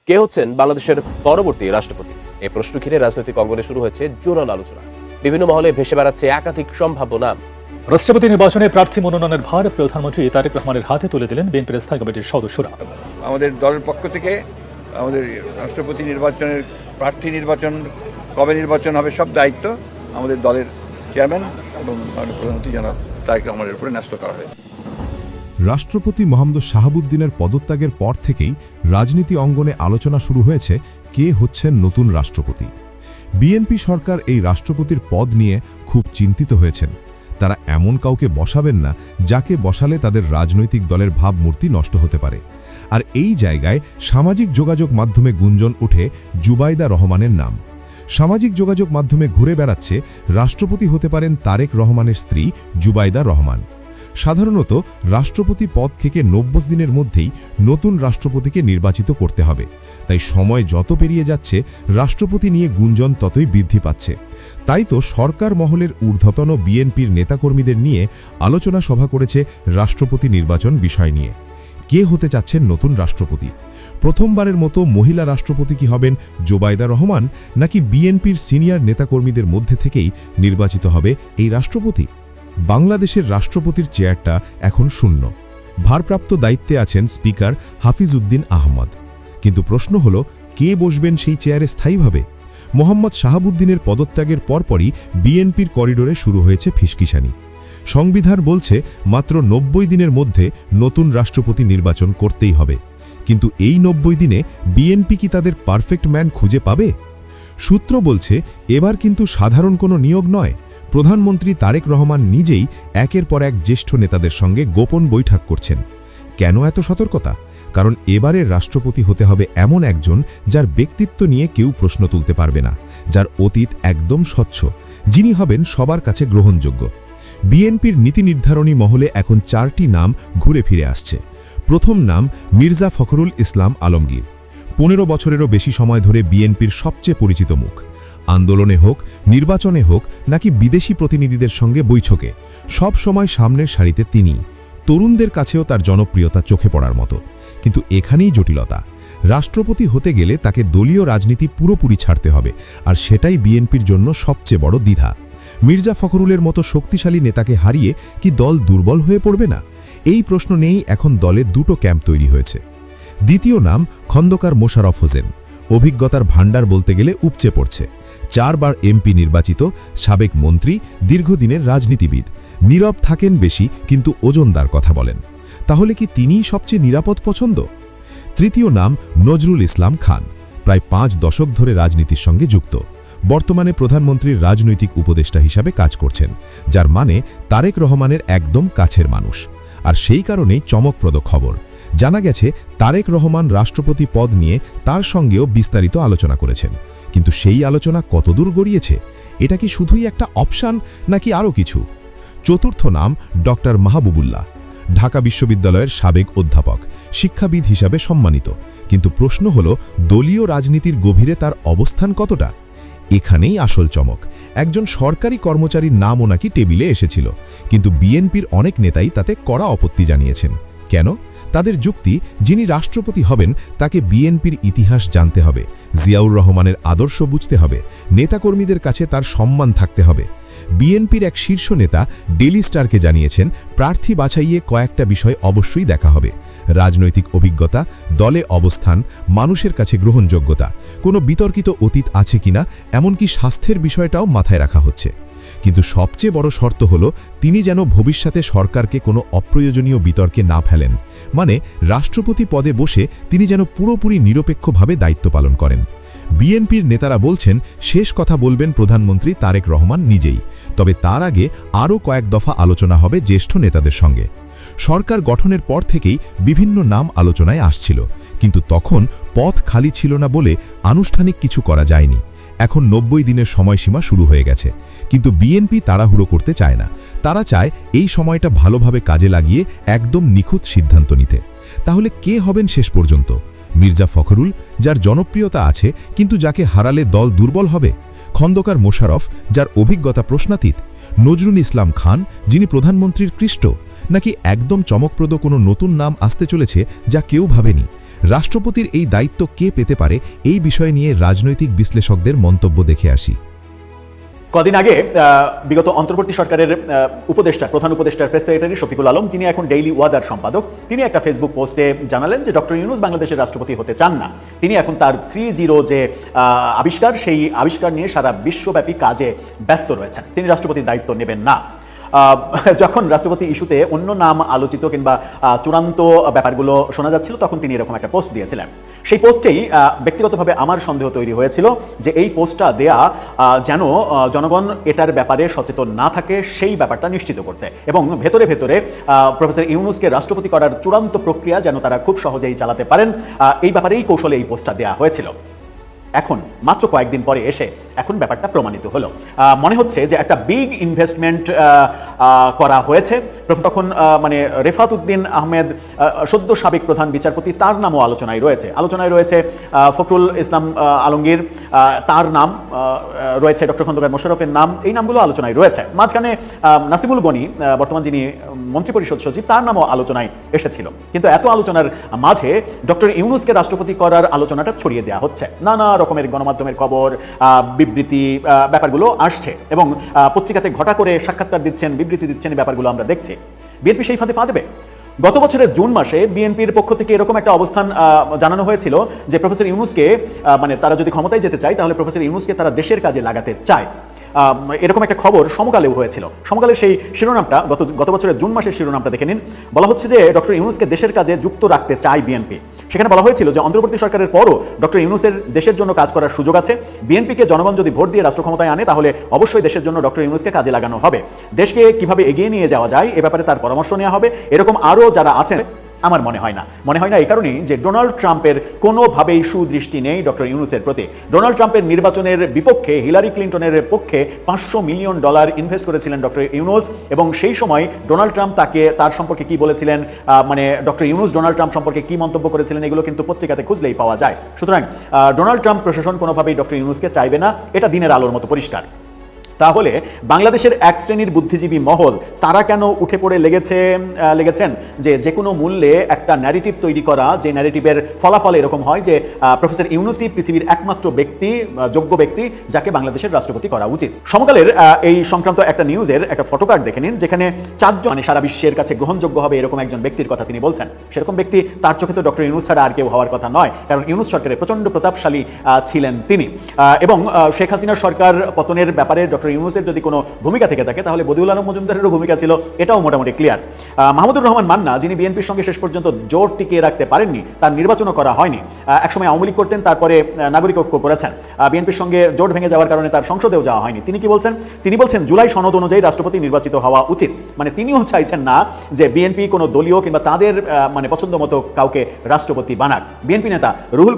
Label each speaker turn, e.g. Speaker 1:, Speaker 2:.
Speaker 1: কে হচ্ছেন বাংলাদেশের পরবর্তী রাষ্ট্রপতি? এই প্রশ্ন ঘিরে রাজনৈতিক অঙ্গনে শুরু হয়েছে জোরালো আলোচনা। বিভিন্ন মহলে ভেসে বেড়াচ্ছে একাধিক সম্ভাব্য নাম।
Speaker 2: রাষ্ট্রপতি নির্বাচনে প্রার্থী মনোনয়নের ভার প্রধানমন্ত্রী তারেক রহমানের হাতে তুলে দিলেন বিএনপির স্থায়ী কমিটির সদস্যরা।
Speaker 3: আমাদের দলের পক্ষ থেকে আমাদের রাষ্ট্রপতি নির্বাচনের প্রার্থী নির্বাচন, কবে নির্বাচন হবে সব দায়িত্ব আমাদের দলের চেয়ারম্যান এবং প্রধানমন্ত্রী জনাব তারেক রহমানের উপরে ন্যস্ত করা হয়েছে।
Speaker 4: রাষ্ট্রপতি মোহাম্মদ শাহাবুদ্দিনের পদত্যাগের পর থেকেই রাজনীতি অঙ্গনে আলোচনা শুরু হয়েছে কে হচ্ছেন নতুন রাষ্ট্রপতি। বিএনপি সরকার এই রাষ্ট্রপতির পদ নিয়ে খুব চিন্তিত হয়েছেন। তারা এমন কাউকে বসাবেন না যাকে বসালে তাদের রাজনৈতিক দলের ভাবমূর্তি নষ্ট হতে পারে। আর এই জায়গায় সামাজিক যোগাযোগ মাধ্যমে গুঞ্জন ওঠে জুবাইদা রহমানের নাম। সামাজিক যোগাযোগ মাধ্যমে ঘুরে বেড়াচ্ছে রাষ্ট্রপতি হতে পারেন তারেক রহমানের স্ত্রী জুবাইদা রহমান। সাধারণত রাষ্ট্রপতি পদ থেকে 90 দিনের মধ্যেই নতুন রাষ্ট্রপতিকে নির্বাচিত করতে হবে। তাই সময় যত পেরিয়ে যাচ্ছে রাষ্ট্রপতি নিয়ে গুঞ্জন ততই বৃদ্ধি পাচ্ছে। তাই তো সরকার মহলের ঊর্ধ্বতন বিএনপির নেতাকর্মীদের নিয়ে আলোচনা সভা করেছে রাষ্ট্রপতি নির্বাচন বিষয় নিয়ে। কে হতে চাচ্ছেন নতুন রাষ্ট্রপতি? প্রথমবারের মতো মহিলা রাষ্ট্রপতি কি হবেন জুবাইদা রহমান, নাকি বিএনপির সিনিয়র নেতাকর্মীদের মধ্যে থেকেই নির্বাচিত হবে এই রাষ্ট্রপতি? বাংলাদেশের রাষ্ট্রপতির চেয়ারটা এখন শূন্য। ভারপ্রাপ্ত দায়িত্বে আছেন স্পিকার হাফিজ উদ্দিন আহমদ। কিন্তু প্রশ্ন হল, কে বসবেন সেই চেয়ারে স্থায়ীভাবে? মোহাম্মদ শাহাবুদ্দিনের পদত্যাগের পরপরই বিএনপির করিডোরে শুরু হয়েছে ফিসকিশানি। সংবিধান বলছে মাত্র 90 দিনের মধ্যে নতুন রাষ্ট্রপতি নির্বাচন করতেই হবে। কিন্তু এই 90 দিনে বিএনপি কি তাদের পারফেক্ট ম্যান খুঁজে পাবে? সূত্র বলছে এবার কিন্তু সাধারণ কোনো নিয়োগ নয়। প্রধানমন্ত্রী তারেক রহমান নিজেই একের পর এক জ্যেষ্ঠ নেতাদের সঙ্গে গোপন বৈঠক করছেন। কেন এত সতর্কতা? কারণ এবারের রাষ্ট্রপতি হতে হবে এমন একজন যার ব্যক্তিত্ব নিয়ে কেউ প্রশ্ন তুলতে পারবে না, যার অতীত একদম স্বচ্ছ, যিনি হবেন সবার কাছে গ্রহণযোগ্য। বিএনপির নীতি নির্ধারণী মহলে এখন 4টি নাম ঘুরে ফিরে আসছে। প্রথম নাম মির্জা ফখরুল ইসলাম আলমগীর। 15 বছরেরও বেশি সময় ধরে বিএনপির সবচেয়ে পরিচিত মুখ। আন্দোলনে হোক, নির্বাচনে হোক, নাকি বিদেশি প্রতিনিধিদের সঙ্গে বৈঠকে সব সময় সামনের সারিতে তিনি। তরুণদের কাছেও তার জনপ্রিয়তা চোখে পড়ার মতো। কিন্তু এখানেই জটিলতা। রাষ্ট্রপতি হতে গেলে তাকে দলীয় রাজনীতি পুরোপুরি ছাড়তে হবে, আর সেটাই বিএনপির জন্য সবচেয়ে বড় দ্বিধা। মির্জা ফখরুলের মতো শক্তিশালী নেতাকে হারিয়ে কি দল দুর্বল হয়ে পড়বে না? এই প্রশ্ন নিয়েই এখন দলে দুটো ক্যাম্প তৈরি হয়েছে। দ্বিতীয় নাম খন্দকার মোশাররফ হোসেন। অভিজ্ঞতার ভাণ্ডার বলতে গেলে উপচে পড়ছে। 4 বার এমপি নির্বাচিত, সাবেক মন্ত্রী, দীর্ঘদিনের রাজনীতিবিদ। নীরব থাকেন বেশি, কিন্তু ওজনদার কথা বলেন। তাহলে কি তিনিই সবচেয়ে নিরাপদ পছন্দ? তৃতীয় নাম নজরুল ইসলাম খান। প্রায় 5 দশক ধরে রাজনীতির সঙ্গে যুক্ত। বর্তমানে প্রধানমন্ত্রীর রাজনৈতিক উপদেষ্টা হিসাবে কাজ করছেন, যার মানে তারেক রহমানের একদম কাছের মানুষ। আর সেই কারণেই চমকপ্রদ খবর। জানা গেছে তারেক রহমান রাষ্ট্রপতি পদ নিয়ে তার সঙ্গেও বিস্তারিত আলোচনা করেছেন। কিন্তু সেই আলোচনা কতদূর গড়িয়েছে? এটা কি শুধুই একটা অপশন, নাকি আরও কিছু? চতুর্থ নাম ডক্টর মাহবুবুল্লাহ। ঢাকা বিশ্ববিদ্যালয়ের সাবেক অধ্যাপক, শিক্ষাবিদ হিসাবে সম্মানিত। কিন্তু প্রশ্ন হল, দলীয় রাজনীতির গভীরে তার অবস্থান কতটা? এখানেই আসল চমক। একজন সরকারি কর্মচারীর নামও নাকি টেবিলে এসেছিল, কিন্তু বিএনপির অনেক নেতাই তাতে কড়া আপত্তি জানিয়েছেন। কেন? তাদের যুক্তি, যিনি রাষ্ট্রপতি হবেন তাকে বিএনপির ইতিহাস জানতে হবে, জিয়াউর রহমানের আদর্শ বুঝতে হবে, নেতাকর্মীদের কাছে তার সম্মান থাকতে হবে। বিএনপির এক শীর্ষ নেতা ডেইলি স্টারকে জানিয়েছেন, প্রার্থী বাছাইয়ে কয়েকটা বিষয় অবশ্যই দেখা হবে: রাজনৈতিক অভিজ্ঞতা, দলে অবস্থান, মানুষের কাছে গ্রহণযোগ্যতা, কোনো বিতর্কিত অতীত আছে কিনা, এমনকি স্বাস্থ্যের বিষয়টাও মাথায় রাখা হচ্ছে। কিন্তু সবচেয়ে বড় শর্ত হল, তিনি যেন ভবিষ্যতে সরকারকে কোনো অপ্রয়োজনীয় বিতর্কে না ফেলেন। মানে রাষ্ট্রপতি পদে বসে তিনি যেন পুরোপুরি নিরপেক্ষভাবে দায়িত্ব পালন করেন। বিএনপির নেতারা বলছেন শেষ কথা বলবেন প্রধানমন্ত্রী তারেক রহমান নিজেই। তবে তার আগে আরও কয়েক দফা আলোচনা হবে জ্যেষ্ঠ নেতাদের সঙ্গে। সরকার গঠনের পর থেকেই বিভিন্ন নাম আলোচনায় আসছিল, কিন্তু তখন পথ খালি ছিল না বলে আনুষ্ঠানিক কিছু করা যায়নি। এখন 90 দিনের সময়সীমা শুরু হয়ে গেছে, কিন্তু বিএনপি তাড়াহুড়ো করতে চায় না। তারা চায় এই সময়টা ভালোভাবে কাজে লাগিয়ে একদম নিখুঁত সিদ্ধান্ত নিতে। তাহলে কে হবেন শেষ পর্যন্ত? মির্জা ফখরুল, যার জনপ্রিয়তা আছে কিন্তু যাকে হারালে দল দুর্বল হবে, খন্দকার মোশাররফ, যার অভিজ্ঞতা প্রশ্নাতীত, নজরুল ইসলাম খান, যিনি প্রধানমন্ত্রীর কৃষ্ট, নাকি একদম চমকপ্রদ কোনো নতুন নাম আসতে চলেছে যা কেউ ভাবেনি? রাষ্ট্রপতির এই দায়িত্ব কে পেতে পারে, এই বিষয় নিয়ে রাজনৈতিক বিশ্লেষকদের মন্তব্য দেখে আসি।
Speaker 5: কদিন আগে বিগত অন্তর্বর্তী সরকারের প্রধান উপদেষ্টার প্রেস সেক্রেটারি শফিকুল আলম, যিনি এখন ডেইলি ওয়াদার সম্পাদক, তিনি একটা ফেসবুক পোস্টে জানালেন যে ডক্টর ইউনূস বাংলাদেশের রাষ্ট্রপতি হতে চান না। তিনি এখন তার 3-0 যে আবিষ্কার, সেই আবিষ্কার নিয়ে সারা বিশ্বব্যাপী কাজে ব্যস্ত রয়েছেন। তিনি রাষ্ট্রপতির দায়িত্ব নেবেন না। যখন রাষ্ট্রপতি ইস্যুতে অন্য নাম আলোচিত কিংবা চূড়ান্ত ব্যাপারগুলো শোনা যাচ্ছিল, তখন তিনি এরকম একটা পোস্ট দিয়েছিলেন। সেই পোস্টেই ব্যক্তিগতভাবে আমার সন্দেহ তৈরি হয়েছিল যে এই পোস্টটা দেয়া যেন জনগণ এটার ব্যাপারে সচেতন না থাকে, সেই ব্যাপারটা নিশ্চিত করতে, এবং ভেতরে ভেতরে প্রফেসর ইউনূসকে রাষ্ট্রপতি করার চূড়ান্ত প্রক্রিয়া যেন তারা খুব সহজেই চালাতে পারেন, এই ব্যাপারেই কৌশলে এই পোস্টটা দেওয়া হয়েছিল। এখন মাত্র কয়েকদিন পরে এসে এখন ব্যাপারটা প্রমাণিত হলো। মনে হচ্ছে যে একটা বিগ ইনভেস্টমেন্ট করা হয়েছে। তখন মানে রেফাত উদ্দিন আহমেদ, সদ্য সাবেক প্রধান বিচারপতি, তার নামও আলোচনায় রয়েছে ফখরুল ইসলাম আলমগীর, তার নাম রয়েছে, ডক্টর খন্দকার মোশাররফের নাম, এই নামগুলো আলোচনায় রয়েছে। মাঝখানে নাসিমুল গনি, বর্তমান যিনি মন্ত্রিপরিষদ সচিব, তার নামও আলোচনায় এসেছিল। কিন্তু এত আলোচনার মাঝে ডক্টর ইউনূসকে রাষ্ট্রপতি করার আলোচনাটা ছড়িয়ে দেওয়া হচ্ছে। নানা রকমের গণমাধ্যমের খবর, বিবৃতি, ব্যাপারগুলো আসছে, এবং পত্রিকাতে ঘটা করে সাক্ষাৎকার দিচ্ছেন, বিবৃতি দিচ্ছেন, এই ব্যাপারগুলো আমরা দেখছি। বিএনপি সেই ফাঁদে পা দেবে? গত বছরের জুন মাসে বিএনপির পক্ষ থেকে এরকম একটা অবস্থান জানানো হয়েছিল যে প্রফেসর ইউনূসকে, মানে তারা যদি ক্ষমতায় যেতে চায় তাহলে প্রফেসর ইউনূসকে তারা দেশের কাজে লাগাতে চায়। এরকম একটা খবর সমকালেও হয়েছিল। সমকালের সেই শিরোনামটা, গত বছরের জুন মাসের শিরোনামটা দেখে নিন। বলা হচ্ছে যে ডক্টর ইউনূসকে দেশের কাজে যুক্ত রাখতে চায় বিএনপি। সেখানে বলা হয়েছিল যে অন্তর্বর্তী সরকারের পরও ডক্টর ইউনূসের দেশের জন্য কাজ করার সুযোগ আছে। বিএনপিকে জনগণ যদি ভোট দিয়ে রাষ্ট্র ক্ষমতায় আনে তাহলে অবশ্যই দেশের জন্য ডক্টর ইউনূসকে কাজে লাগানো হবে। দেশকে কিভাবে এগিয়ে নিয়ে যাওয়া যায় এ ব্যাপারে তার পরামর্শ নেওয়া হবে। এরকম আরও যারা আছেন, আমার মনে হয় না এই কারণেই যে ডোনাল্ড ট্রাম্পের কোনোভাবেই সুদৃষ্টি নেই ডক্টর ইউনূসের প্রতি। ডোনাল্ড ট্রাম্পের নির্বাচনের বিপক্ষে হিলারি ক্লিন্টনের পক্ষে $500 মিলিয়ন ইনভেস্ট করেছিলেন ডক্টর ইউনূস, এবং সেই সময় ডোনাল্ড ট্রাম্প তার সম্পর্কে কি বলেছিলেন, মানে ডক্টর ইউনূস ডোনাল্ড ট্রাম্প সম্পর্কে কি মন্তব্য করেছিলেন, এগুলো কিন্তু পত্রিকাতে খুঁজলেই পাওয়া যায়। সুতরাং ডোনাল্ড ট্রাম্প প্রশাসন কোনোভাবেই ডক্টর ইউনূসকে চাইবে না, এটা দিনের আলোর মতো পরিষ্কার। তাহলে বাংলাদেশের এক শ্রেণীর বুদ্ধিজীবী মহল, তারা কেন উঠে পড়ে লেগেছেন যে কোনো মূল্যে একটা ন্যারেটিভ তৈরি করা, যে ন্যারেটিভের ফলাফল এরকম হয় যে প্রফেসর ইউনূসই পৃথিবীর একমাত্র ব্যক্তি, যোগ্য ব্যক্তি, যাকে বাংলাদেশের রাষ্ট্রপতি করা উচিত। সমকালের এই সংক্রান্ত একটা নিউজের একটা ফটোকার্ড দেখে নিন, যেখানে 4 জন, মানে সারা বিশ্বের কাছে গ্রহণযোগ্য হবে এরকম একজন ব্যক্তির কথা তিনি বলছেন। সেরকম ব্যক্তি তার চোখে তো ডক্টর ইউনূস ছাড়া আর কেউ হওয়ার কথা নয়, কারণ ইউনূস সরকারের প্রচণ্ড প্রতাপশালী ছিলেন তিনি। এবং শেখ হাসিনার সরকার পতনের ব্যাপারে ডক্টর ইউনূসের যদি কোনো ভূমিকা থেকে থাকে তাহলে বদিউল আলম মজুমদারেরও ভূমিকা ছিল, এটাও মোটামুটি ক্লিয়ার। মাহমুদুর রহমান মান্না, যিনি বিএনপির সঙ্গে শেষ পর্যন্ত জোট টিকিয়ে রাখতে পারেননি, তার নির্বাচনও করা হয়নি। একসময় আওয়ামী লীগ করতেন, তারপরে নাগরিক ঐক্য করেছেন। বিএনপির সঙ্গে জোট ভেঙে যাওয়ার কারণে তার সংসদেও যাওয়া হয়নি। তিনি কি বলছেন? তিনি বলছেন জুলাই সনদ অনুযায়ী রাষ্ট্রপতি নির্বাচিত হওয়া উচিত। মানে তিনিও চাইছেন না যে বিএনপি কোনো দলীয় কিংবা তাদের মানে পছন্দ মতো কাউকে রাষ্ট্রপতি বানাক। বিএনপি নেতা রুহুল